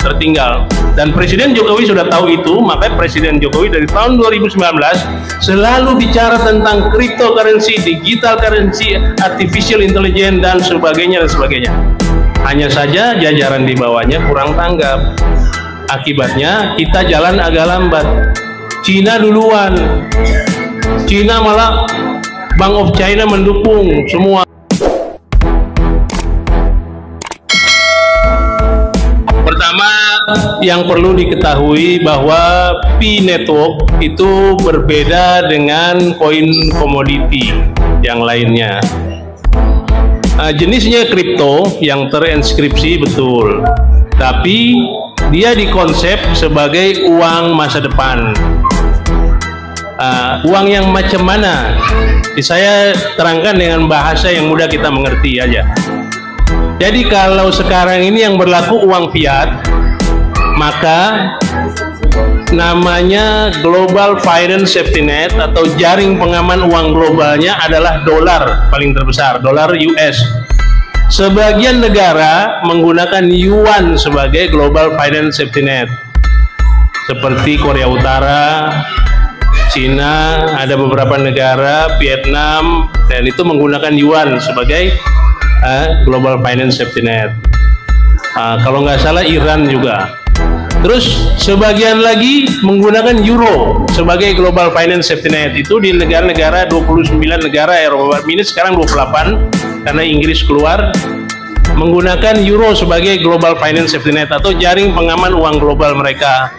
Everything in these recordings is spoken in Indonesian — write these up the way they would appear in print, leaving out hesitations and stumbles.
tertinggal. Dan Presiden Jokowi sudah tahu itu, makanya Presiden Jokowi dari tahun 2019 selalu bicara tentang cryptocurrency, digital currency, artificial intelligence, dan sebagainya dan sebagainya. Hanya saja jajaran di bawahnya kurang tanggap. Akibatnya kita jalan agak lambat. Cina duluan. Cina malah Bank of China mendukung semua. Pertama, yang perlu diketahui bahwa Pi Network itu berbeda dengan koin komoditi yang lainnya. Jenisnya kripto yang terinskripsi betul, tapi dia dikonsep sebagai uang masa depan. Uang yang macam mana? Saya terangkan dengan bahasa yang mudah kita mengerti aja. Jadi kalau sekarang ini yang berlaku uang fiat, maka namanya Global Finance Safety Net atau jaring pengaman uang globalnya adalah dolar paling terbesar, dolar US. Sebagian negara menggunakan yuan sebagai Global Finance Safety Net, seperti Korea Utara, Cina, ada beberapa negara, Vietnam, dan itu menggunakan yuan sebagai Global Finance Safety Net. Kalau nggak salah Iran juga. Terus sebagian lagi menggunakan euro sebagai Global Finance Safety Net. Itu di negara-negara 29 negara Eropa minus sekarang 28 karena Inggris keluar, menggunakan euro sebagai Global Finance Safety Net atau jaring pengaman uang global mereka.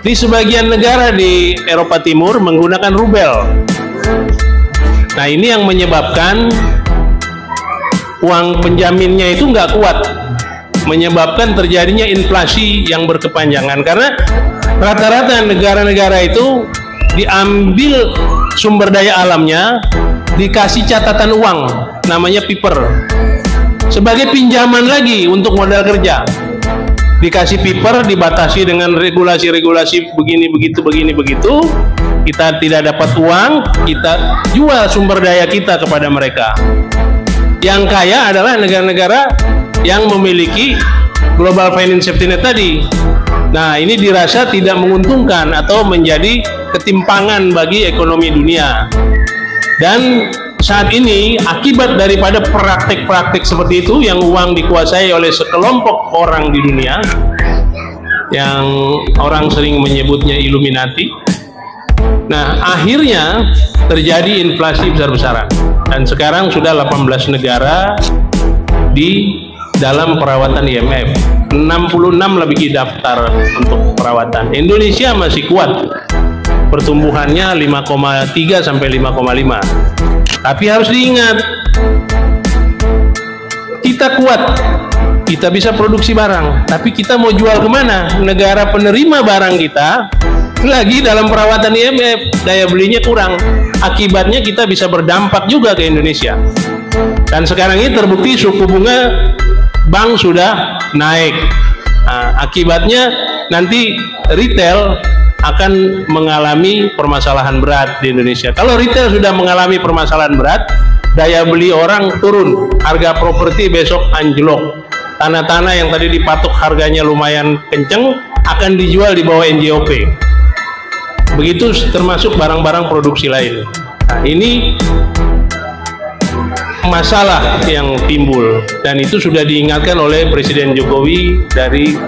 Di sebagian negara di Eropa Timur menggunakan rubel. Nah, ini yang menyebabkan uang penjaminnya itu nggak kuat, menyebabkan terjadinya inflasi yang berkepanjangan karena rata-rata negara-negara itu diambil sumber daya alamnya, dikasih catatan uang namanya paper sebagai pinjaman lagi untuk modal kerja. Dikasih paper, dibatasi dengan regulasi-regulasi begini begitu, kita tidak dapat uang, kita jual sumber daya kita kepada mereka. Yang kaya adalah negara-negara yang memiliki Global Finance Safety Net tadi. Nah, ini dirasa tidak menguntungkan atau menjadi ketimpangan bagi ekonomi dunia. Dan saat ini akibat daripada praktik-praktik seperti itu yang uang dikuasai oleh sekelompok orang di dunia yang orang sering menyebutnya Illuminati. Nah, akhirnya terjadi inflasi besar-besaran. Dan sekarang sudah 18 negara di dalam perawatan IMF. 66 lebih daftar untuk perawatan. Indonesia masih kuat. Pertumbuhannya 5,3 sampai 5,5. Tapi harus diingat, kita kuat, kita bisa produksi barang, tapi kita mau jual kemana? Negara penerima barang kita lagi dalam perawatan IMF, daya belinya kurang. Akibatnya kita bisa berdampak juga ke Indonesia. Dan sekarang ini terbukti suku bunga bank sudah naik. Akibatnya nanti retail akan mengalami permasalahan berat di Indonesia. Kalau retail sudah mengalami permasalahan berat, daya beli orang turun, harga properti besok anjlok. Tanah-tanah yang tadi dipatok harganya lumayan kenceng akan dijual di bawah NJOP. Begitu termasuk barang-barang produksi lain. Nah, ini masalah yang timbul dan itu sudah diingatkan oleh Presiden Jokowi dari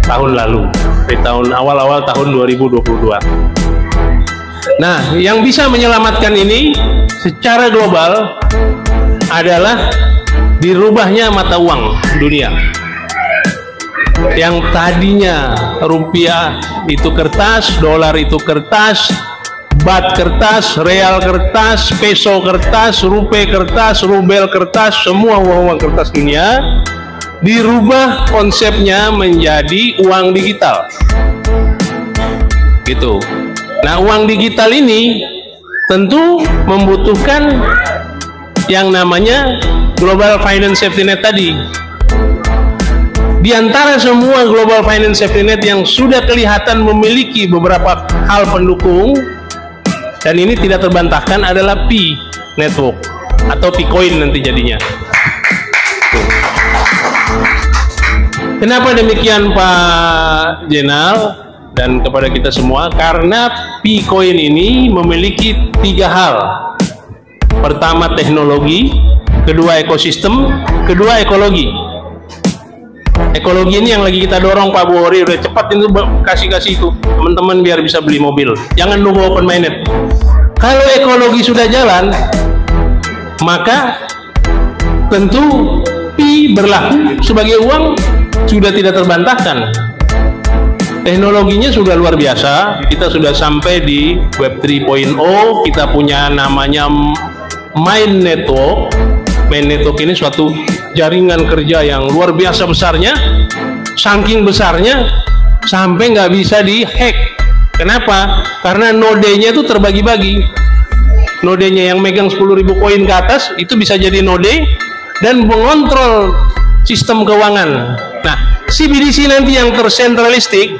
tahun lalu, dari tahun awal-awal tahun 2022. Nah, yang bisa menyelamatkan ini secara global adalah dirubahnya mata uang dunia. Yang tadinya rupiah itu kertas, dolar itu kertas, bat kertas, real kertas, peso kertas, rupiah kertas, rubel kertas, semua uang-uang kertas dunia dirubah konsepnya menjadi uang digital. Gitu. Nah, uang digital ini tentu membutuhkan yang namanya Global Finance Safety Net tadi. Di antara semua Global Finance Safety Net yang sudah kelihatan memiliki beberapa hal pendukung dan ini tidak terbantahkan adalah Pi Network atau Picoin nanti jadinya. Kenapa demikian Pak Jenal dan kepada kita semua? Karena P-Coin ini memiliki 3 hal. Pertama teknologi, kedua ekosistem, kedua ekologi. Ekologi ini yang lagi kita dorong Pak Buhori, udah cepat itu kasih itu teman-teman biar bisa beli mobil. Jangan nunggu open minded. Kalau ekologi sudah jalan, maka tentu Pi berlaku sebagai uang sudah tidak terbantahkan. Teknologinya sudah luar biasa. Kita sudah sampai di Web 3.0. Kita punya namanya Main Network. Main Network ini suatu jaringan kerja yang luar biasa besarnya, saking besarnya sampai nggak bisa dihack. Kenapa? Karena nodenya itu terbagi-bagi. Nodenya yang megang 10.000 koin ke atas itu bisa jadi node dan mengontrol sistem keuangan. Nah, CBDC nanti yang tersentralistik,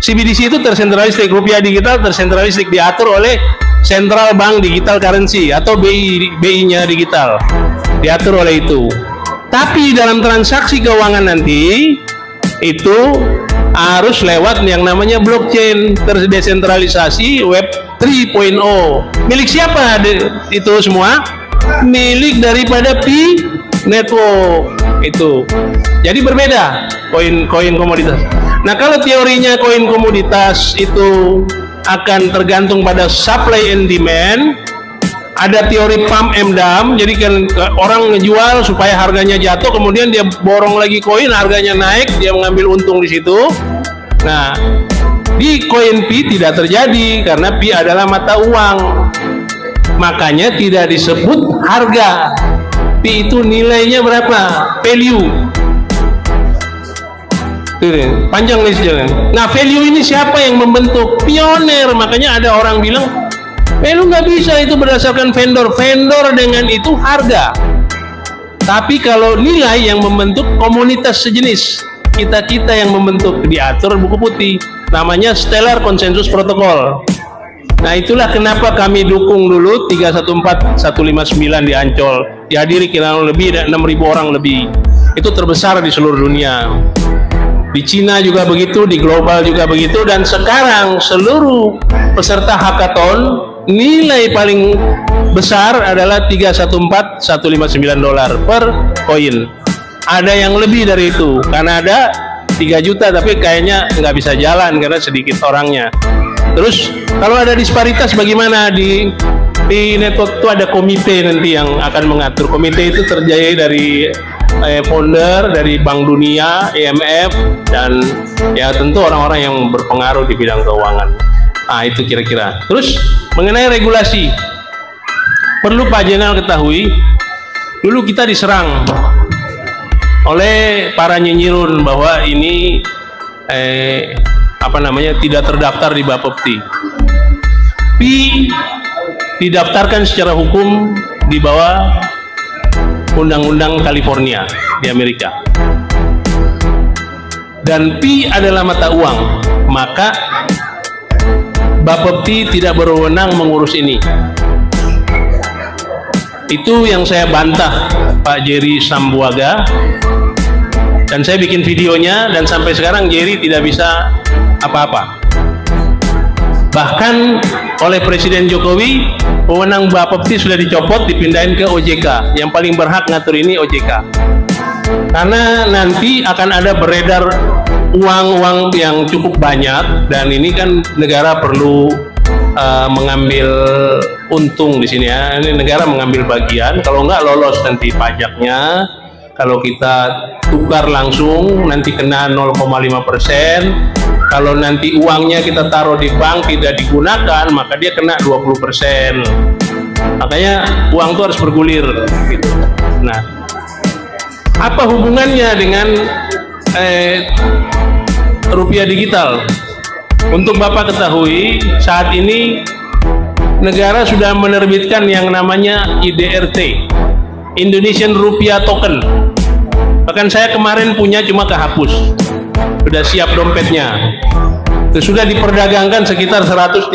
CBDC itu tersentralistik, rupiah digital tersentralistik, diatur oleh Central Bank Digital Currency atau BI-nya digital, diatur oleh itu. Tapi dalam transaksi keuangan nanti itu harus lewat yang namanya blockchain, terdesentralisasi Web 3.0. Milik siapa itu semua? Milik daripada Pi Network itu. Jadi berbeda koin komoditas. Nah, kalau teorinya koin komoditas itu akan tergantung pada supply and demand, ada teori pump and dump. Jadi kan orang ngejual supaya harganya jatuh, kemudian dia borong lagi koin, harganya naik, dia mengambil untung di situ. Nah, di koin Pi tidak terjadi karena Pi adalah mata uang, makanya tidak disebut harga. Pi itu nilainya berapa? Value. Panjang nih sejarahnya. Nah, value ini siapa yang membentuk? Pioner. Makanya ada orang bilang, lu nggak bisa itu berdasarkan vendor. Vendor dengan itu harga. Tapi kalau nilai yang membentuk komunitas sejenis, kita yang membentuk, diatur buku putih. Namanya Stellar Consensus Protocol. Nah, itulah kenapa kami dukung dulu 314.159 di Ancol. Dihadiri kira lebih dari 6.000 orang lebih. Itu terbesar di seluruh dunia. Di Cina juga begitu, di global juga begitu, dan sekarang seluruh peserta hackathon nilai paling besar adalah $314.159 per koin. Ada yang lebih dari itu, karena ada 3 juta tapi kayaknya nggak bisa jalan karena sedikit orangnya. Terus kalau ada disparitas bagaimana? Di network itu ada komite nanti yang akan mengatur. Komite itu terdiri dari founder dari Bank Dunia, IMF, dan ya tentu orang-orang yang berpengaruh di bidang keuangan. Nah, itu kira-kira. Terus mengenai regulasi, perlu Pak Jenal ketahui, dulu kita diserang oleh para nyinyirun bahwa ini tidak terdaftar di Bapepti. Pi didaftarkan secara hukum di bawah Undang-Undang California di Amerika. Dan Pi adalah mata uang, maka Bapepti tidak berwenang mengurus ini. Itu yang saya bantah Pak Jerry Sambuaga, dan saya bikin videonya, dan sampai sekarang Jerry tidak bisa apa-apa. Bahkan oleh Presiden Jokowi, wewenang Bapepti sudah dicopot, dipindahin ke OJK. Yang paling berhak ngatur ini OJK. Karena nanti akan ada beredar uang-uang yang cukup banyak, dan ini kan negara perlu mengambil untung di sini ya. Ini negara mengambil bagian, kalau nggak lolos nanti pajaknya. Kalau kita tukar langsung nanti kena 0,5%. Kalau nanti uangnya kita taruh di bank tidak digunakan, maka dia kena 20%. Makanya uang itu harus bergulir gitu. Nah, apa hubungannya dengan rupiah digital? Untuk Bapak ketahui, saat ini negara sudah menerbitkan yang namanya IDRT, Indonesian Rupiah Token. Bahkan saya kemarin punya, cuma kehapus. Sudah siap dompetnya. Itu sudah diperdagangkan sekitar 133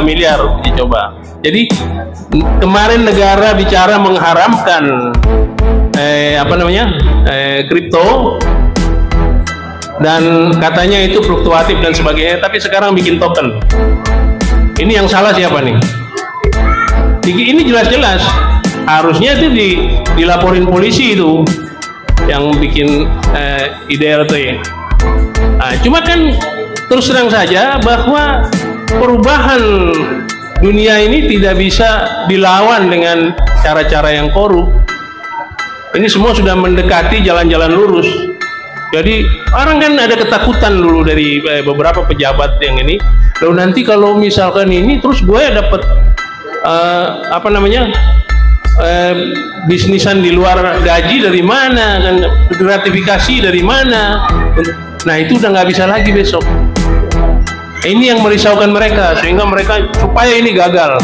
miliar dicoba. Jadi kemarin negara bicara mengharamkan kripto, dan katanya itu fluktuatif dan sebagainya, tapi sekarang bikin token. Ini yang salah siapa nih? Ini jelas-jelas harusnya itu dilaporin polisi itu yang bikin IDR itu ya. Nah, cuma kan terus terang saja bahwa perubahan dunia ini tidak bisa dilawan dengan cara-cara yang korup. Ini semua sudah mendekati jalan-jalan lurus. Jadi orang kan ada ketakutan dulu dari beberapa pejabat yang ini. Lalu nanti kalau misalkan ini terus gue dapat apa namanya bisnisan di luar gaji dari mana, kan gratifikasi dari mana. Nah itu udah nggak bisa lagi besok. Ini yang merisaukan mereka, sehingga mereka supaya ini gagal.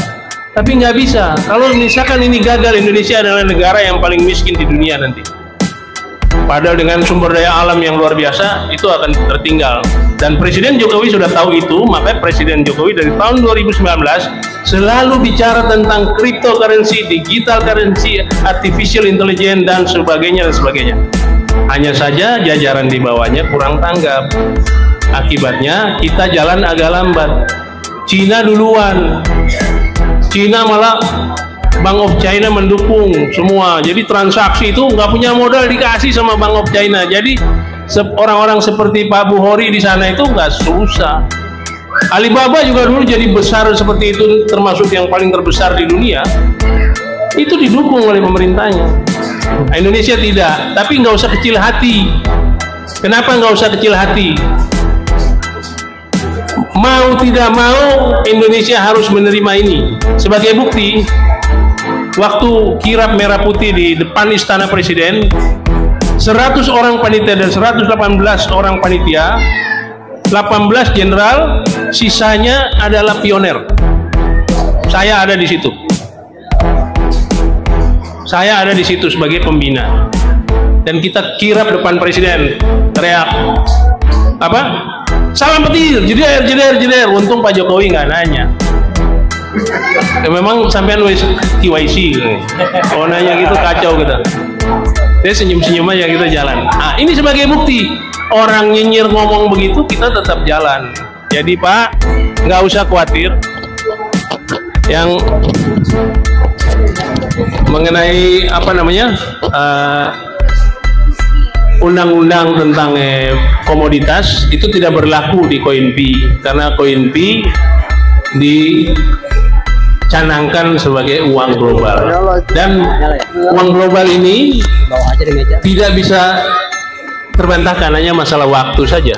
Tapi nggak bisa. Kalau misalkan ini gagal, Indonesia adalah negara yang paling miskin di dunia nanti. Padahal dengan sumber daya alam yang luar biasa, itu akan tertinggal. Dan Presiden Jokowi sudah tahu itu, makanya Presiden Jokowi dari tahun 2019 selalu bicara tentang cryptocurrency, digital currency, artificial intelligence, dan sebagainya dan sebagainya. Hanya saja jajaran di bawahnya kurang tanggap. Akibatnya kita jalan agak lambat. Cina duluan. Cina malah Bank of China mendukung semua. Jadi transaksi itu nggak punya modal dikasih sama Bank of China. Jadi orang-orang seperti Pak Buhori di sana itu nggak susah. Alibaba juga dulu jadi besar seperti itu, termasuk yang paling terbesar di dunia. Itu didukung oleh pemerintahnya. Indonesia tidak. Tapi nggak usah kecil hati. Kenapa nggak usah kecil hati? Mau tidak mau Indonesia harus menerima ini. Sebagai bukti, waktu kirap merah putih di depan istana presiden, 100 orang panitia dan 118 orang panitia, 18 jenderal, sisanya adalah pioner. Saya ada di situ. Saya ada di situ sebagai pembina. Dan kita kirap depan presiden, teriak apa? Salam petir, jeder, jeder, jeder. Untung Pak Jokowi nggak nanya. Ya, memang sampean KYC. Kalau nanya gitu kacau kita. Dia senyum-senyum aja kita jalan. Nah, ini sebagai bukti. Orang nyinyir ngomong begitu, kita tetap jalan. Jadi Pak, nggak usah khawatir. Yang mengenai apa namanya undang-undang tentang komoditas itu tidak berlaku di CoinP, karena CoinP dicanangkan sebagai uang global, dan uang global ini tidak bisa terbantahkan, hanya masalah waktu saja.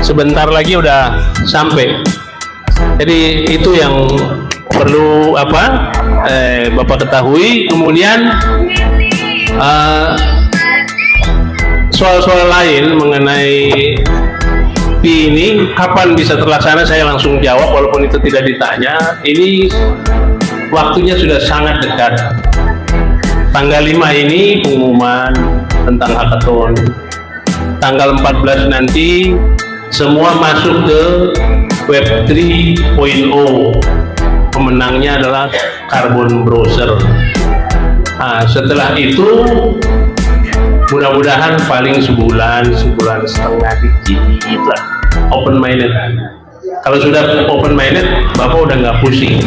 Sebentar lagi udah sampai. Jadi itu yang perlu Bapak ketahui. Kemudian soal-soal lain mengenai Pi ini kapan bisa terlaksana, saya langsung jawab walaupun itu tidak ditanya. Ini waktunya sudah sangat dekat. Tanggal 5 ini pengumuman tentang hackathon. Tanggal 14 nanti semua masuk ke Web 3.0. Pemenangnya adalah Carbon Browser. Nah, setelah itu mudah-mudahan paling sebulan setengah dikit lah open minded. Kalau sudah open minded, Bapak udah nggak pusing.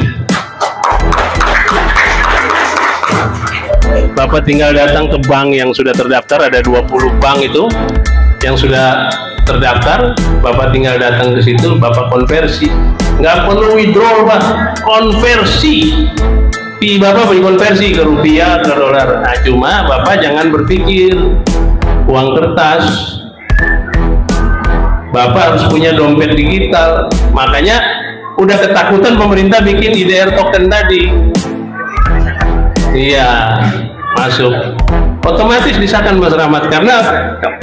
Bapak tinggal datang ke bank yang sudah terdaftar, ada 20 bank itu yang sudah terdaftar. Bapak tinggal datang ke situ, Bapak konversi. Nggak perlu withdraw, Pak, konversi. Pi Bapak berkonversi ke rupiah, ke dolar. Nah, cuma Bapak jangan berpikir uang kertas. Bapak harus punya dompet digital. Makanya udah ketakutan pemerintah bikin IDR token tadi. Iya, masuk. Otomatis disahkan Mas Rahmat karena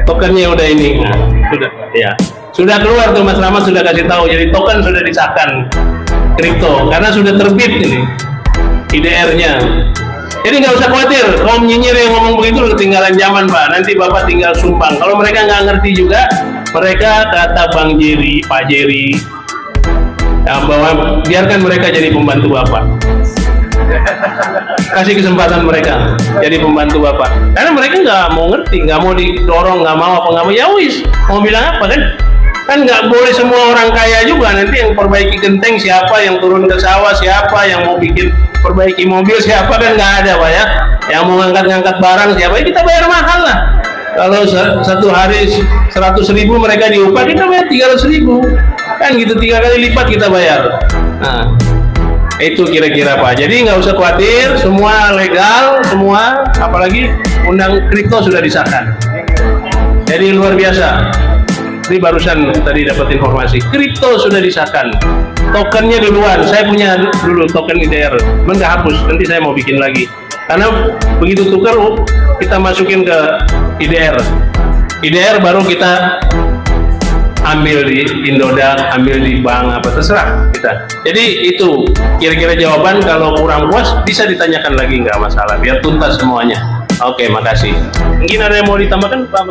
tokennya udah ini. Nah, sudah, ya. Sudah keluar tuh Mas Rahmat sudah kasih tahu. Jadi token sudah disahkan kripto karena sudah terbit ini IDR-nya. Jadi nggak usah khawatir, kaum nyinyir yang ngomong begitu ketinggalan zaman, Pak. Nanti Bapak tinggal sumbang. Kalau mereka nggak ngerti juga, mereka kata Bang Jerry, Pak Jerry, ya, bahwa biarkan mereka jadi pembantu Bapak. Kasih kesempatan mereka jadi pembantu Bapak. Karena mereka nggak mau ngerti, nggak mau didorong, nggak mau apa nggak mau. Ya wis, mau bilang apa kan? Kan nggak boleh semua orang kaya juga, nanti yang perbaiki genteng siapa, yang turun ke sawah siapa, yang mau bikin perbaiki mobil siapa, kan nggak ada Pak ya. Yang mau ngangkat-ngangkat barang siapa, ya kita bayar mahal lah. Kalau satu hari 100.000 mereka diupah, kita bayar 300.000 kan gitu, 3 kali lipat kita bayar. Nah itu kira-kira Pak. Jadi nggak usah khawatir, semua legal semua, apalagi undang kripto sudah disahkan. Jadi luar biasa. Ini barusan tadi dapat informasi, kripto sudah disahkan, tokennya duluan. Saya punya dulu token IDR, nggak hapus, nanti saya mau bikin lagi. Karena begitu tukar, kita masukin ke IDR baru kita ambil di Indodax, ambil di bank, apa terserah kita. Jadi itu kira-kira jawaban. Kalau kurang puas bisa ditanyakan lagi, nggak masalah, biar tuntas semuanya. Oke, makasih. Mungkin ada yang mau ditambahkan Pak?